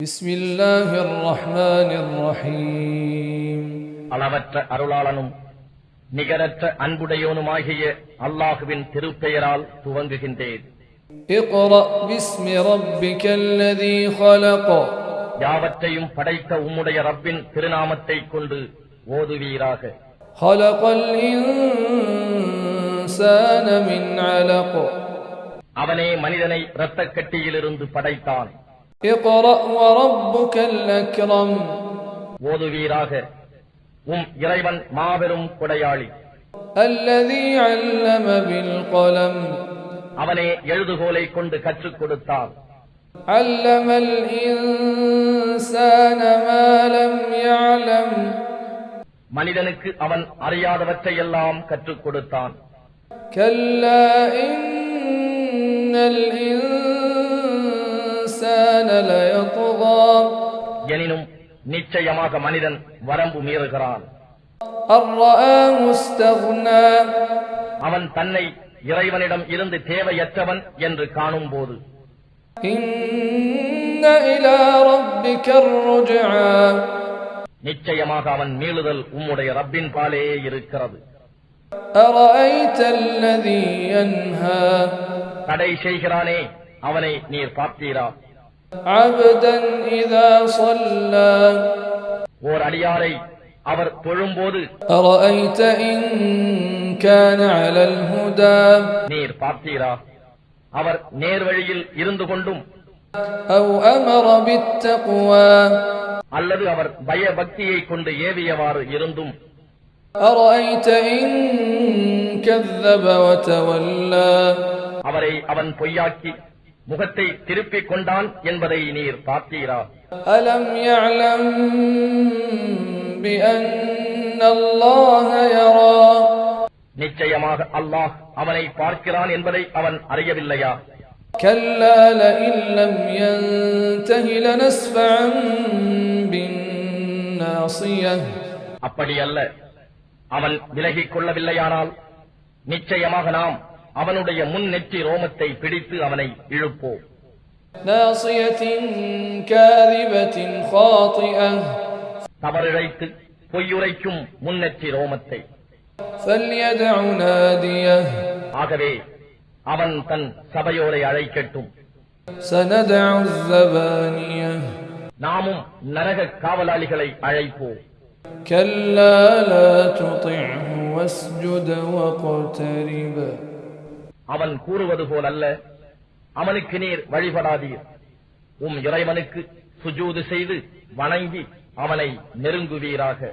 பிஸ்மில்லாஹிர் ரஹ்மானிர் ரஹீம். அளவற்ற அருளாளனும் நிகரற்ற அன்புடையோனுமாகிய அல்லாஹுவின் திருப்பெயரால் துவங்குகின்றேன். இக்ரா பிஸ்மி ரப்பிக்கல்லதீ ஹலக. யாவற்றையும் படைத்த உம்முடைய ரப்பின் திருநாமத்தை கொண்டு ஓதுவீராக. ஹலகல் இன்சான மின் அலக. அவனே மனிதனை இரத்தக் கட்டியிலிருந்து படைத்தான். இக்ரா வரப்புக்கல் அக்ரம். ஓதுவீராக, உம் இறைவன் மாபெரும் கொடையாளி. அல்லதீ அல்லம பில் கலம். அவனே எழுதுகோலை கொண்டு கற்றுக் கொடுத்தான். அல்லமல் இன்சான மா லம் யஅலம். மனிதனுக்கு அவன் அறியாதவற்றையெல்லாம் கற்றுக் கொடுத்தான். கல்லா இன்னல் இன்சான லயத்கா. எனினும் நிச்சயமாக மனிதன் வரம்பு மீறுகிறான். அர்ரஆஹு இஸ்தக்னா. அவன் தன்னை இறைவனிடம் இருந்து தேவையற்றவன் என்று காணும் போது. இன்ன இலா ரப்பிக்கர் ருஜ்ஆ. நிச்சயமாக அவன் மீளுதல் உம்முடைய ரப்பின் பாலே இருக்கிறது. அரஐத அல்லதீ யன்ஹா. தடை செய்கிறானே அவனை நீர் பார்த்தீரா? அப்தன் இதா ஸல்லா. ஓர் அடியாரை அவர் தொழும்போது அரஐத இன் கான அலல் ஹுதா. நீர் பார்த்தீரா? அவர் நேர்வழியில் இருந்து கொண்டும் அவ் அமர பித்தக்வா. அல்லது அவர் பயபக்தியை கொண்டு ஏவியவாறு இருந்தும். அரஐத இன் கذب வதவல்லா. அவரை அவன் பொய்யாக்கி முகத்தை திருப்பிக் கொண்டான் என்பதை நீர் பார்த்தீரா? அலம் யஅலம் பிஅன்ன அல்லாஹ யரா. நிச்சயமாக அல்லாஹ் அவனை பார்க்கிறான் என்பதை அவன் அறியவில்லையா? கல்லா லஇன் லம் யன்தஹி லனஸ்ஃபஅன் பின்னாசியஹ். அப்படியல்ல, அவன் விலகிக் கொள்ளவில்லையானால் நிச்சயமாக நாம் அவனுடைய முன் நெற்றி ரோமத்தை பிடித்து அவனை இழுப்போம். நாசியத்தின் காதிபத்தின் காதிஅஹ். தவறிழைத்து பொய்யுரைக்கும் முன்னெற்றி ரோமத்தை. ஃபல்யதஉ நாதியஹ். ஆகவே அவன் தன் சபையோரை அழைக்கட்டும். சனதஉ ஸபானியஹ். நாமும் நரக காவலாளிகளை அழைப்போம். கல்லா லா துதிஅஹு வஸ்ஜுத் வக்தரிப். அவன் கூறுவது போலல்ல, அவனுக்கு நீர் வழிபடாதீர். உம் இறைவனுக்கு சுஜூது செய்து வணங்கி அவனை நெருங்குவீராக.